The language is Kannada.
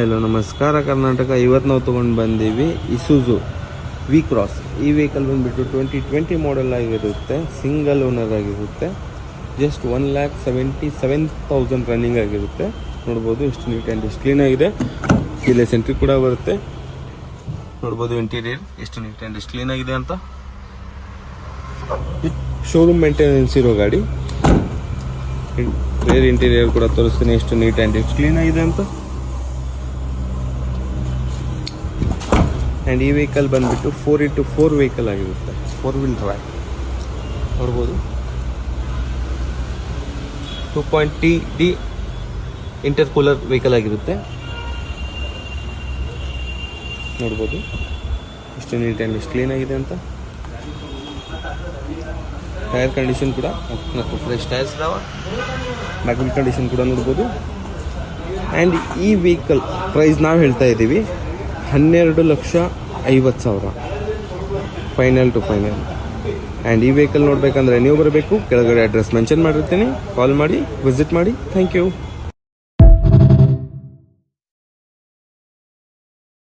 ಹಲೋ ನಮಸ್ಕಾರ ಕರ್ನಾಟಕ. ಇವತ್ತು ನಾವು ತೊಗೊಂಡು ಬಂದೀವಿ ಇಸುಜು ವಿ ಕ್ರಾಸ್. ಈ ವೆಹಿಕಲ್ ಬಂದುಬಿಟ್ಟು 2020 ಮಾಡೆಲ್ ಆಗಿರುತ್ತೆ, ಸಿಂಗಲ್ ಓನರ್ ಆಗಿರುತ್ತೆ. ಜಸ್ಟ್ 1,77,000 ರನ್ನಿಂಗ್ ಆಗಿರುತ್ತೆ. ನೋಡ್ಬೋದು ಎಷ್ಟು ನೀಟ್ ಆ್ಯಂಡ್ ಎಷ್ಟು ಕ್ಲೀನ್ ಆಗಿದೆ. ಇಲ್ಲೇ ಸೆಂಟ್ರಿ ಕೂಡ ಬರುತ್ತೆ. ನೋಡ್ಬೋದು ಇಂಟೀರಿಯರ್ ಎಷ್ಟು ನೀಟ್ ಆ್ಯಂಡ್ ಎಷ್ಟು ಕ್ಲೀನ್ ಆಗಿದೆ ಅಂತ. ಶೋರೂಮ್ ಮೇಂಟೆನೆನ್ಸ್ ಇರೋ ಗಾಡಿ. ರೇರ್ ಇಂಟೀರಿಯರ್ ಕೂಡ ತೋರಿಸ್ತೀನಿ ಎಷ್ಟು ನೀಟ್ ಆ್ಯಂಡ್ ಎಷ್ಟು ಕ್ಲೀನ್ ಆಗಿದೆ ಅಂತ. ಆ್ಯಂಡ್ ಈ ವೆಹಿಕಲ್ ಬಂದುಬಿಟ್ಟು 4x4 ವೆಹಿಕಲ್ ಆಗಿರುತ್ತೆ, 4 ವೀಲ್ ಡ್ರೈವ್. ನೋಡ್ಬೋದು 2.TD ಇಂಟರ್ ಕೂಲರ್ ವೆಹಿಕಲ್ ಆಗಿರುತ್ತೆ. ನೋಡ್ಬೋದು ಎಷ್ಟು ನೀಟ್ ಆ್ಯಂಡ್ ಎಷ್ಟು ಕ್ಲೀನ್ ಆಗಿದೆ ಅಂತ. ಟೈರ್ ಕಂಡೀಷನ್ ಕೂಡ ಫ್ರೆಶ್ ಟೈರ್ಸ್ ಇದಾವೆ. ಬ್ಯಾಕ್ ಕಂಡೀಷನ್ ಕೂಡ ನೋಡ್ಬೋದು. ಆ್ಯಂಡ್ ಈ ವೆಹಿಕಲ್ ಪ್ರೈಸ್ ನಾವು ಹೇಳ್ತಾ ಇದ್ದೀವಿ 12,50,000 ಫೈನಲ್ ಟು ಫೈನಲ್. ಆ್ಯಂಡ್ ಈ ವೆಹಿಕಲ್ ನೋಡಬೇಕಂದ್ರೆ ನೀವು ಬರಬೇಕು. ಕೆಳಗಡೆ ಅಡ್ರೆಸ್ ಮೆನ್ಷನ್ ಮಾಡಿರ್ತೀನಿ, ಕಾಲ್ ಮಾಡಿ ವಿಸಿಟ್ ಮಾಡಿ. Thank you.